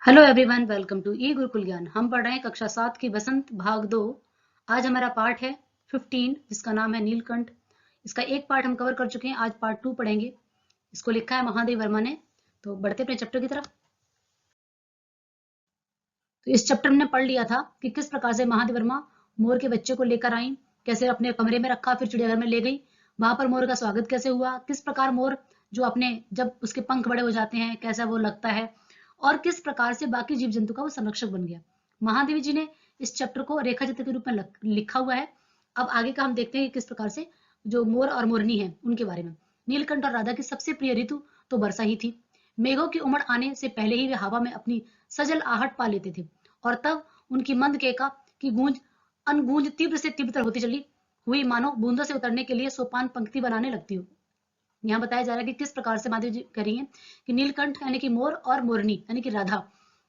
Hello everyone, welcome to ई गुरुकुल ज्ञान। हम पढ़ रहे हैं कक्षा 7 की बसंत भाग 2। आज हमारा पार्ट है 15 जिसका नाम है नीलकंठ। इसका एक पार्ट हम कवर कर चुके हैं, आज पार्ट 2 पढ़ेंगे। इसको लिखा है महादेव वर्मा ने। तो बढ़ते अपने चैप्टर की तरफ। तो इस चैप्टर में पढ़ लिया था कि किस प्रकार से महादेव वर्मा मोर के बच्चे को लेकर आई, कैसे अपने कमरे में रखा, फिर चिड़ियाघर में ले गई, वहां पर मोर का स्वागत कैसे हुआ, किस प्रकार मोर जो अपने जब उसके पंख बड़े हो जाते हैं कैसा वो लगता है, और किस प्रकार से बाकी जीव जंतु का वो संरक्षक बन गया। महादेवी जी ने इस चैप्टर को रेखा चित्र के रूप में लिखा हुआ है। अब आगे का हम देखते हैं कि किस प्रकार से जो मोर और मोरनी है उनके बारे में। नीलकंठ और राधा की सबसे प्रिय ऋतु तो वर्षा ही थी। मेघों की उमड़ आने से पहले ही वे हवा में अपनी सजल आहट पा लेते थे, और तब उनकी मंद केका की गूंज अनगूंज तीव्र से तीव्रतर होती चली हुई, मानो बूंदों से उतरने के लिए सोपान पंक्ति बनाने लगती हो। यहाँ बताया जा रहा है कि किस प्रकार से माधव जी कह रही हैं कि नीलकंठ यानी कि मोर और मोरनी यानी कि राधा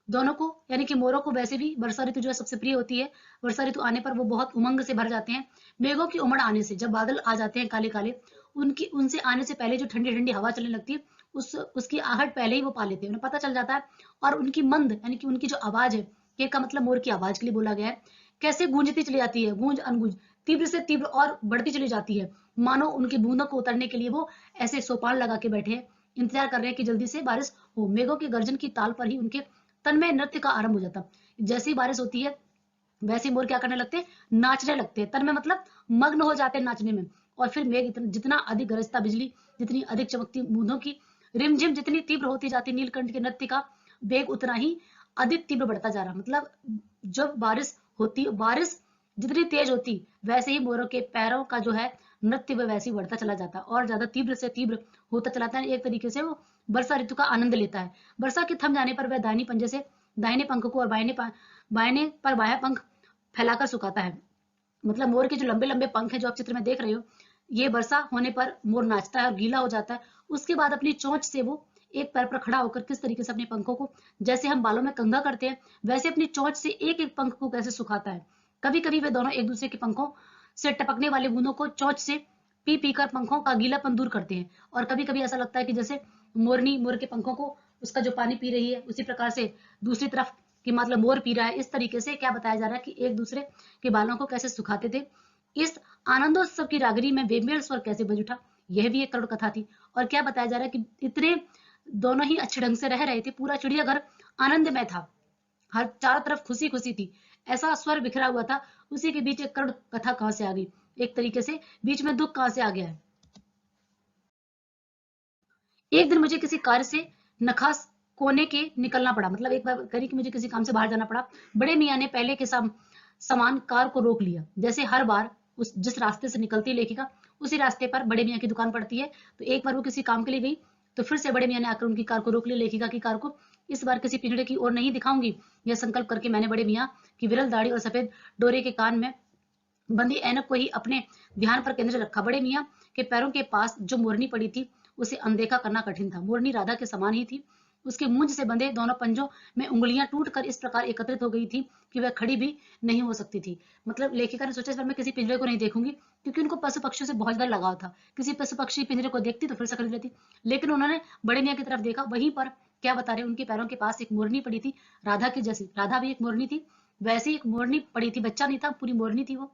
दोनों को, यानी कि मोरों को वैसे भी वर्षा ऋतु जो है सबसे प्रिय होती है। वर्षा ऋतु आने पर वो बहुत उमंग से भर जाते हैं। मेघों की उमड़ आने से, जब बादल आ जाते हैं काले काले, उनकी उनसे आने से पहले जो ठंडी ठंडी हवा चलने लगती है उसकी आहट पहले ही वो पा लेते हैं, उन्हें पता चल जाता है। और उनकी मंद यानी कि उनकी जो आवाज है, के का मतलब मोर की आवाज के लिए बोला गया है, कैसे गूंजती चली जाती है, गूंज अनगूंज तीव्र से तीव्र और बढ़ती चली जाती है, मानो उनकी बूंदों को उतरने के लिए वो ऐसे सोपान लगा के बैठे हैं, इंतजार कर रहे हैं कि जल्दी से बारिश हो। मेघों के गर्जन की ताल पर ही उनके तन में नृत्य का आरंभ हो जाता। जैसे ही बारिश होती है वैसे ही मोर क्या करने लगते हैं, नाचने लगते हैं। तन में मतलब मग्न हो जाते हैं नाचने में। और फिर मेघ जितना अधिक गरजता बिजली, जितनी अधिक चमकती बूंदों की रिमझिम जितनी तीव्र होती जाती, नीलकंठ के नृत्य का वेग उतना ही अधिक तीव्र बढ़ता जा रहा। मतलब जब बारिश होती, बारिश जितनी तेज होती, वैसे ही मोरों के पैरों का जो है नृत्य वह वैसे ही बढ़ता चला जाता और ज्यादा तीव्र से तीव्र होता चला जाता है। एक तरीके से वो वर्षा ऋतु का आनंद लेता है। वर्षा के थम जाने पर वह दाहिनी पंजे से दाहिने पंख को और बाएं पर बाया पंख फैलाकर सुखाता है। मतलब मोर के जो लंबे लंबे पंख हैं जो आप चित्र में देख रहे हो, ये वर्षा होने पर मोर नाचता है और गीला हो जाता है। उसके बाद अपनी चोंच से वो एक पैर पर खड़ा होकर किस तरीके से अपने पंखों को, जैसे हम बालों में कंघा करते हैं, वैसे अपनी चोंच से एक एक पंख को कैसे सुखाता है। कभी कभी वे दोनों एक दूसरे के पंखों से टपकने वाले बूंदों को चोंच से पी पी कर पंखों का गीलापन दूर करते हैं। और कभी कभी ऐसा लगता है कि जैसे मोरनी मोर के पंखों को उसका जो पानी पी रही है, उसी प्रकार से दूसरी तरफ कि मतलब मोर पी रहा है। इस तरीके से क्या बताया जा रहा है कि एक दूसरे के बालों को कैसे सुखाते थे। इस आनंदोत्सव की रागरी में बेमेल स्वर कैसे बज उठा, यह भी एक करुण कथा थी। और क्या बताया जा रहा है कि इतने दोनों ही अच्छे ढंग से रह रहे थे, पूरा चिड़ियाघर आनंद में था, हर चारों तरफ खुशी खुशी थी, ऐसा स्वर बिखरा हुआ था। उसी के बीच एक करुण कथा कहां से आ गई, एक तरीके से बीच में दुख कहां से आ गया है। एक दिन मुझे किसी कार्य से नखास कोने के निकलना पड़ा। मतलब एक बार करी कि मुझे किसी काम से बाहर जाना पड़ा। बड़े मियाँ ने पहले के समान कार को रोक लिया। जैसे हर बार उस जिस रास्ते से निकलती लेखिका, उसी रास्ते पर बड़े मियाँ की दुकान पड़ती है। तो एक बार वो किसी काम के लिए गई, तो फिर से बड़े मियाँ ने आकर उनकी कार को रोक लिया। लेखिका की कार को इस बार किसी पिंजड़े की ओर नहीं दिखाऊंगी, यह संकल्प करके मैंने बड़े मियाँ की विरल दाढ़ी और सफेद डोरे के कान में बंदी ऐनक को ही अपने ध्यान पर केंद्रित रखा। बड़े मियाँ के पैरों के पास जो मोरनी पड़ी थी, उसे अनदेखा करना कठिन था। मोरनी राधा के समान ही थी। उसके मूंज से बंधे दोनों पंजों में उंगलियां टूटकर इस प्रकार एकत्रित हो गई थी कि वह खड़ी भी नहीं हो सकती थी। मतलब लेखिका ने सोचा इस बार मैं किसी पिंजरे को नहीं देखूंगी, क्योंकि उनको पशु पक्षियों से बहुत ज्यादा लगाव था। किसी पशु पक्षी पिंजरे को देखती तो फिर से खरीद लेती। लेकिन उन्होंने बड़े मियाँ की तरफ देखा, वहीं पर क्या बता रहे, उनके पैरों के पास एक मोरनी पड़ी थी, राधा की जैसी। राधा भी एक मोरनी थी, वैसी एक मोरनी पड़ी थी। बच्चा नहीं था, पूरी मोरनी थी वो।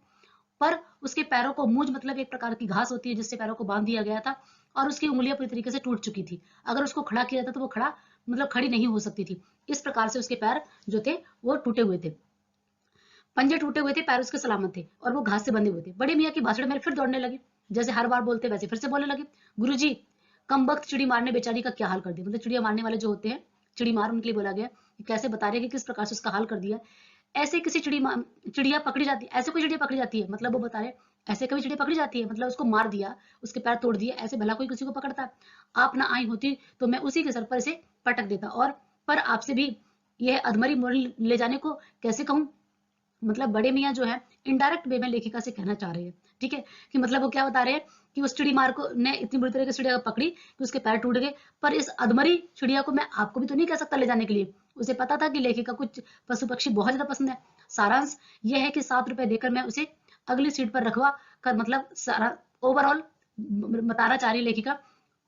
पर उसके पैरों को, मूंज मतलब एक प्रकार की घास होती है जिससे पैरों को बांध दिया गया था, और उसकी उंगलियां पूरी तरीके से टूट चुकी थी। अगर उसको खड़ा किया जाता तो वो खड़ा मतलब खड़ी नहीं हो सकती थी। इस प्रकार से उसके पैर जो थे वो टूटे हुए थे, पंजे टूटे हुए थे, पैर उसके सलामत थे, और वो घास से बंधे हुए थे। बड़े मियाँ की भाषण मेरे फिर दौड़ने लगी। जैसे हर बार बोलते वैसे फिर से बोलने लगे, गुरुजी, कम वक्त चिड़ी मारने बेचारी का क्या हाल कर दिया। मतलब चिड़िया मारने वाले जो होते हैं, चिड़ी मार उनके लिए बोला गया, कैसे बता रहे कि किस प्रकार से उसका हाल कर दिया। ऐसे किसी चिड़िया पकड़ी जाती है, ऐसे कोई चिड़िया पकड़ी जाती है, मतलब वो बता रहे ऐसे कभी चिड़िया पकड़ी जाती है, मतलब उसको मार दिया, उसके पैर तोड़ दिए, ऐसे भला कोई किसी को पकड़ता। आप ना आई होती तो मैं उसी के सर पर इसे पटक देता। और पर आपसे भी यह अधमरी मोड़ ले जाने को कैसे कहूं। मतलब बड़े मियाँ जो है इनडायरेक्ट वे में लेखिका से कहना चाह रहे हैं, ठीक है, कि मतलब वो क्या बता रहे हैं कि उस चिड़ी मार को ने इतनी बुरी तरह से चिड़िया पकड़ी कि उसके पैर टूट गए, पर इस अधमरी चिड़िया को मैं आपको भी तो नहीं कह सकता ले जाने के लिए। उसे पता था कि लेखिका कुछ पशु पक्षी बहुत ज्यादा पसंद है। सारांश यह है कि 7 रुपए देकर मैं उसे अगली सीट पर रखवा कर, मतलब सारा ओवरऑल बताना चाह रही लेखिका,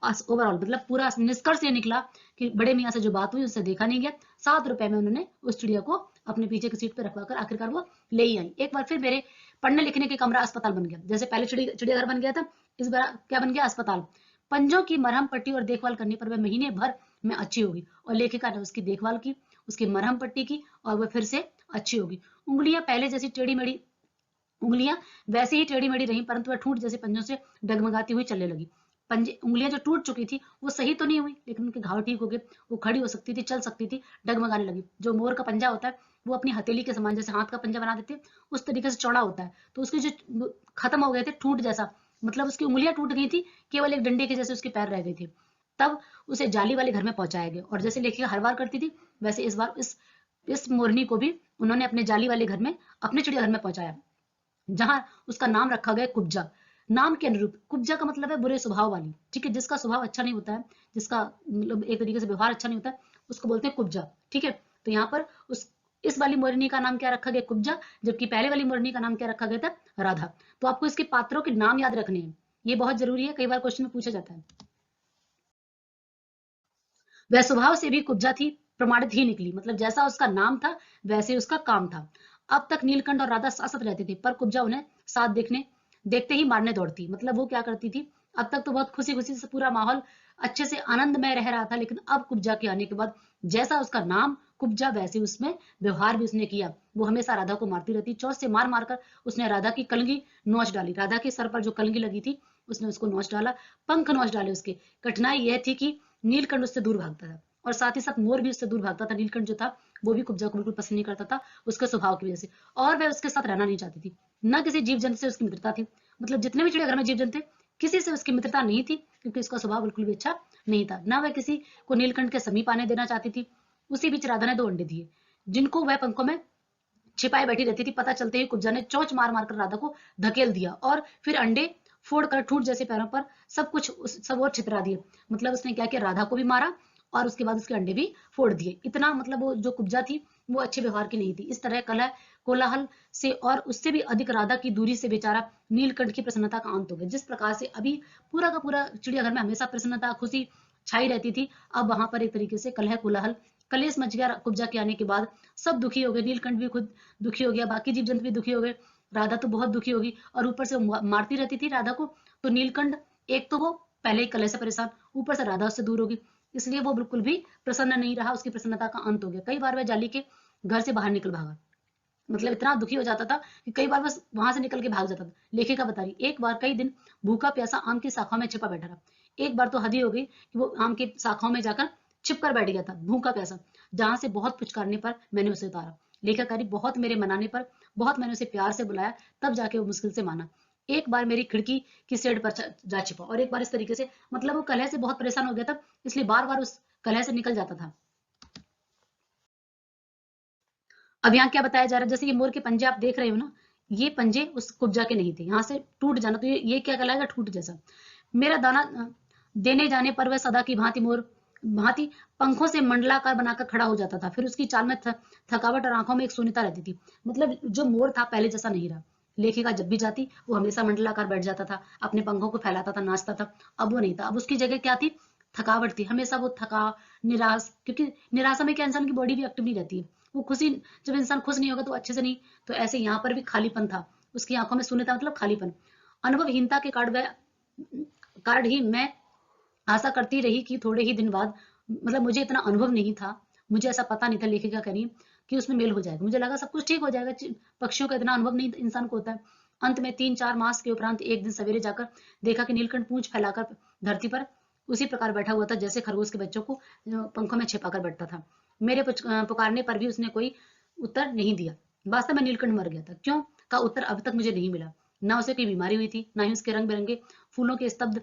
ओवरऑल मतलब पूरा निष्कर्ष ये निकला कि बड़े मियाँ से जो बात हुई उससे देखा नहीं गया। 7 रुपए में उन्होंने उस चिड़िया को अपने पीछे की सीट पर रखवाकर आखिरकार वो ले ही आई। एक बार फिर मेरे पढ़ने लिखने के कमरा अस्पताल बन गया। जैसे पहले चिड़ियाघर बन गया था, इस बार क्या बन गया, अस्पताल। पंजों की मरहम पट्टी और देखभाल करने पर वह महीने भर में अच्छी होगी। और लेखिका ने उसकी देखभाल की, उसकी मरहम पट्टी की और वह फिर से अच्छी होगी। उंगलियां पहले जैसी टेढ़ी मेढ़ी उंगलियां वैसे ही टेढ़ी मेढ़ी रही, परंतु वह ठूंठ जैसे पंजों से डगमगाती हुई चलने लगी। पंजे उंगलियां जो टूट चुकी थी वो सही तो नहीं हुई, लेकिन उनके घाव ठीक हो गए। वो खड़ी हो सकती थी, चल सकती थी, डगमगाने लगी। जो मोर का पंजा होता है वो अपनी हथेली के समान, जैसे हाथ का पंजा बना देते उस तरीके से चौड़ा होता है, तो उसके जो खत्म हो गए थे ठूंठ जैसा, मतलब उसकी उंगलियां टूट गई थी, केवल एक डंडे के जैसे उसके पैर रह गए थे। तब उसे जाली वाले घर में पहुंचाया गया, और जैसे लेखिका हर बार करती थी वैसे इस बार इस मोरनी को भी उन्होंने अपने जाली वाले घर में, अपने चिड़ियाघर में पहुंचाया, जहां उसका नाम रखा गया कुब्जा। नाम के अनुरूप कुब्जा का मतलब है बुरे स्वभाव वाली, ठीक है, जिसका स्वभाव अच्छा नहीं होता है, जिसका मतलब एक तरीके से व्यवहार अच्छा नहीं होता है, उसको बोलते हैं कुब्जा, ठीक है। तो यहाँ पर उस इस वाली मोरनी का नाम क्या रखा गया, कुब्जा, जबकि पहले वाली मोरनी का नाम क्या रखा गया था, राधा। तो आपको इसके पात्रों के नाम याद रखने हैं, ये बहुत जरूरी है, कई बार क्वेश्चन में पूछा जाता है। वह स्वभाव से भी कुब्जा थी, प्रमाणित ही निकली, मतलब जैसा उसका नाम था वैसे उसका काम था। अब तक नीलकंठ और राधा साथ रहते थे, पर कुब्जा उन्हें साथ देखते ही मारने दौड़ती। मतलब वो क्या करती थी, अब तक तो बहुत खुशी खुशी से पूरा माहौल अच्छे से आनंदमय रह रहा था, लेकिन अब कुब्जा के आने के बाद जैसा उसका नाम कुब्जा वैसे उसमें व्यवहार भी उसने किया। वो हमेशा राधा को मारती रहती, चोंच से मार मारकर उसने राधा की कलगी नोच डाली, राधा के सर पर जो कलगी लगी थी उसने उसको नोच डाला, पंख नोच डाले उसके। कठिनाई यह थी कि नीलकंठ उससे दूर भागता था, और साथ ही साथ मोर भी उससे दूर भागता था। नीलकंठ जो था वो भी कुब्जा को बिल्कुल पसंद नहीं करता था, उसके स्वभाव की वजह से, और वह उसके साथ रहना नहीं चाहती थी। न किसी जीव जंतु से उसकी मित्रता थी, मतलब जितने भी चिड़ियाघर में जीव जंतु थे किसी से उसकी मित्रता नहीं थी, क्योंकि उसका स्वभाव बिल्कुल भी अच्छा नहीं था। न वह किसी को नीलकंठ के समीप आने देना चाहती थी। उसी बीच राधा ने 2 अंडे दिए, जिनको वह पंखों में छिपाई बैठी रहती थी। पता चलते ही कुब्जा ने चोंच मार मार कर राधा को धकेल दिया, और फिर अंडे फोड़कर ठूंठ जैसे पैरों पर सब और छितरा दिए। मतलब उसने क्या किया, राधा को भी मारा और उसके बाद उसके अंडे भी फोड़ दिए। इतना मतलब वो जो कुब्जा थी वो अच्छे व्यवहार की नहीं थी। इस तरह कलह कोलाहल से और उससे भी अधिक राधा की दूरी से बेचारा नीलकंठ की प्रसन्नता का अंत हो गया। जिस प्रकार से अभी पूरा का पूरा चिड़ियाघर में हमेशा प्रसन्नता खुशी छाई रहती थी, अब वहां पर एक तरीके से कलह कोलाहल कलेश मच गया कुब्जा के आने के बाद। सब दुखी हो गए, नीलकंठ भी खुद दुखी हो गया, बाकी जीव जंतु भी दुखी हो गए, राधा तो बहुत दुखी होगी, और ऊपर से मारती रहती थी राधा को। तो नीलकंठ, एक तो वो पहले ही कलह से परेशान, ऊपर से राधा उससे दूर होगी, इसलिए वो बिल्कुल भी प्रसन्न नहीं रहा, उसकी प्रसन्नता का अंत हो गया। कई बार वह जाली के घर से बाहर निकल भागा, मतलब इतना दुखी हो जाता था कि कई बार बस वहां से निकल के भाग जाता था। लेखिका बता रही, एक बार कई दिन भूखा प्यासा आम की शाखाओं में छिपा बैठा रहा। एक बार तो हद ही हो गई कि वो आम की शाखाओं में जाकर छिप कर बैठ गया था, भूखा प्यासा, जहां से बहुत पुचकारने पर मैंने उसे उतारा। लेखिका बहुत मेरे मनाने पर, बहुत मैंने उसे प्यार से बुलाया, तब जाके वो मुश्किल से माना। एक बार मेरी खिड़की की शेड पर जा छिपा, और एक बार इस तरीके से, मतलब वो कलह से बहुत परेशान हो गया था, इसलिए बार बार उस कलह से निकल जाता था। अब यहाँ क्या बताया जा रहा है, जैसे ये मोर के पंजे आप देख रहे हो ना, ये पंजे उस कुब्जा के नहीं थे, यहाँ से टूट जाना, तो ये क्या कहलाएगा, टूट जैसा। मेरा दाना देने जाने पर वह सदा की भांति पंखों से मंडलाकार बनाकर खड़ा हो जाता था। फिर उसकी चाल में थकावट और आंखों में एक शून्यता रहती थी। मतलब जो मोर था पहले जैसा नहीं रहा। लेखिका जब भी जाती वो हमेशा मंडलाकार बैठ जाता था, अपने पंखों को फैलाता था, नाचता था। अब वो नहीं था, अब उसकी जगह क्या थी, थकावट थी, हमेशा वो थका, निराश, क्योंकि निराशा में क्या इंसान की बॉडी भी एक्टिव नहीं रहती है। वो खुशी, जब इंसान खुश नहीं होगा तो अच्छे से नहीं, तो ऐसे यहाँ पर भी खालीपन था, उसकी आंखों में शून्यता, मतलब खालीपन। अनुभवहीनता के कारण ही मैं आशा करती रही कि थोड़े ही दिन बाद, मतलब मुझे इतना अनुभव नहीं था, मुझे ऐसा पता नहीं था, लेखिका कह रही है, कि उसमें मेल हो जाएगा। मुझे लगा सब कुछ ठीक हो जाएगा, पक्षियों का इतना अनुभव नहीं इंसान को होता है। अंत में 3-4 मास के उपरांत एक दिन सवेरे जाकर देखा कि नीलकंठ पूंछ फैलाकर धरती पर उसी प्रकार बैठा हुआ था जैसे खरगोश के बच्चों को पंखों में छिपाकर बैठता था। मेरे पुकारने पर भी उसने कोई उत्तर नहीं दिया। वास्तव में नीलकंठ मर गया था, क्यों का उत्तर अब तक मुझे नहीं मिला। ना उसे कोई बीमारी हुई थी, ना ही उसके रंग बिरंगे फूलों के स्तब्ध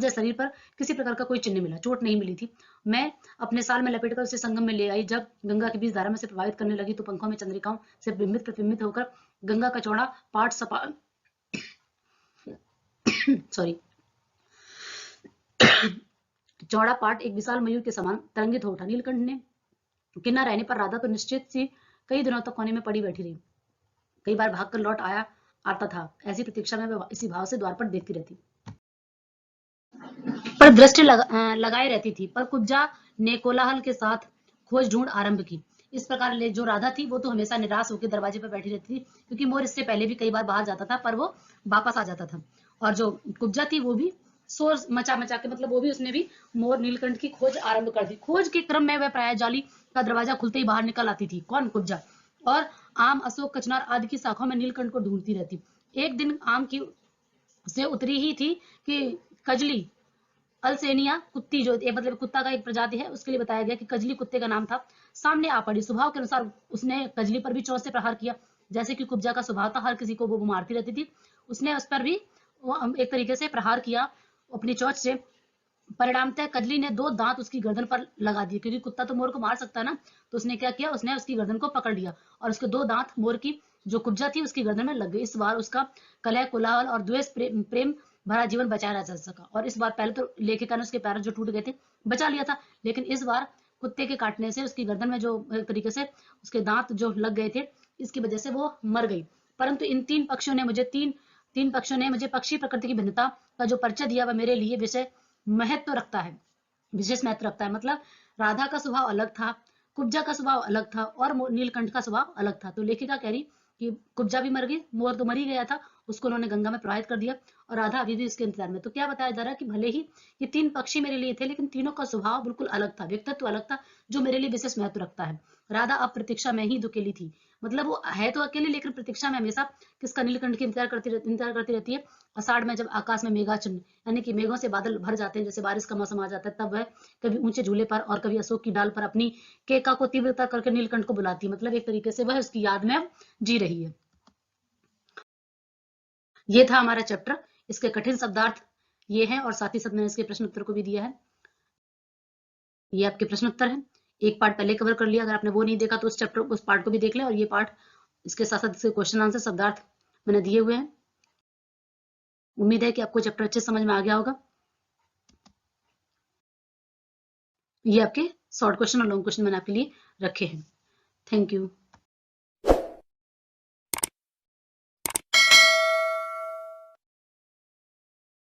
शरीर पर किसी प्रकार का कोई चिन्ह मिला, चोट नहीं मिली थी। मैं अपने साल में लपेटकर उसे संगम में ले आई। जब गंगा की बीज धारा में से प्रभावित करने लगी तो पंखों में चंद्रिकाओं से बिंबित प्रतिबिंबित होकर गंगा का चौड़ा पाट सपा सॉरी चौड़ा पाट एक विशाल मयूर के समान तरंगित हो उठा। नीलकंठ ने किन्ना रहने पर राधा तो निश्चित सी कई दिनों तक कोने में पड़ी बैठी रही। कई बार भागकर लौट आता था, ऐसी प्रतीक्षा में वह इसी भाव से द्वार पर देखती रहती। पर दृष्टि लगाए रहती थी, पर कुब्जा ने कोलाहल के साथ खोज ढूंढ आरंभ की। इस प्रकार जो राधा थी वो तो हमेशा निराश होकर दरवाजे पर बैठी रहती थी, क्योंकि मोर इससे पहले भी कई बार बाहर जाता था पर वो वापस आ जाता था। और जो कुब्जा थी वो भी शोर मचा मचा के, मतलब वो भी उसने भी मोर नीलकंठ की खोज आरंभ कर दी। खोज के क्रम में वह प्राय जाली का दरवाजा खुलते ही बाहर निकल आती थी, कौन, कुब्जा, और आम, अशोक, कचनार आदि की शाखाओं में नीलकंठ को ढूंढती रहती। एक दिन आम की से उतरी ही थी कि कजली अल्सेनिया कुत्ती, जो ये मतलब कुत्ता का एक प्रजाति है, उसके लिए बताया गया कि कजली कुत्ते का नाम था, सामने आ पड़ी। स्वभाव के अनुसार उसने कजली पर भी चोंच से प्रहार किया, जैसे कि कुब्जा का स्वभाव था, हर किसी को वो मारती रहती थी। उसने उस पर भी एक तरीके से प्रहार किया अपनी चोंच से। परिणामतः कजली ने दो दांत उसकी गर्दन पर लगा दिए, क्योंकि कुत्ता तो मोर को मार सकता है ना, तो उसने क्या किया, उसने उसकी गर्दन को पकड़ लिया और उसके दो दांत मोर की जो कुब्जा थी उसकी गर्दन में लग गई। इस बार उसका कलह, कोलाहल और द्वेष प्रेम भरा जीवन बचाया जा सका। और इस बार पहले तो लेखिका ने उसके पैर जो टूट गए थे बचा लिया था, लेकिन इस बार कुत्ते के काटने से उसकी गर्दन में जो एक तरीके से उसके दांत जो लग गए थे, इसकी वजह से वो मर गई। परंतु इन तीन पक्षियों ने मुझे तीन तीन पक्षियों ने मुझे पक्षी प्रकृति की भिन्नता का जो परिचय दिया, वह मेरे लिए विषय महत्व रखता है, विशेष महत्व रखता है। मतलब राधा का स्वभाव अलग था, कुब्जा का स्वभाव अलग था और नीलकंठ का स्वभाव अलग था। तो लेखिका कह रही कि कुब्जा भी मर गई, मोर तो मर ही गया था, उसको उन्होंने गंगा में प्रवाहित कर दिया, और राधा अभी भी इसके इंतजार में। तो क्या बताया जा रहा है कि भले ही ये तीन पक्षी मेरे लिए थे, लेकिन तीनों का स्वभाव बिल्कुल अलग था, व्यक्तित्व अलग था, जो मेरे लिए विशेष महत्व रखता है। राधा अब प्रतीक्षा में ही दुकेली थी, मतलब वो है तो अकेले, लेकिन प्रतीक्षा में हमेशा किसका, नीलकंठ की इंतजार करती रहती है। आषाढ़ में जब आकाश में मेघाचंड, यानी कि मेघों से बादल भर जाते हैं, जैसे बारिश का मौसम आ जाता है, तब वह कभी ऊंचे झूले पर और कभी अशोक की डाल पर अपनी केका को तीव्रता करके नीलकंठ को बुलाती है। मतलब एक तरीके से वह उसकी याद में जी रही है। ये था हमारा चैप्टर। इसके कठिन शब्दार्थ ये हैं, और साथ ही साथ मैंने इसके प्रश्न उत्तर को भी दिया है। ये आपके प्रश्न उत्तर है। एक पार्ट पहले कवर कर लिया, अगर आपने वो नहीं देखा तो उस चैप्टर उस पार्ट को भी देख लें, और ये पार्ट इसके साथ साथ इसके क्वेश्चन आंसर शब्दार्थ मैंने दिए हुए हैं। उम्मीद है कि आपको चैप्टर अच्छे समझ में आ गया होगा। ये आपके शॉर्ट क्वेश्चन और लॉन्ग क्वेश्चन मैंने आपके लिए रखे हैं। Thank you.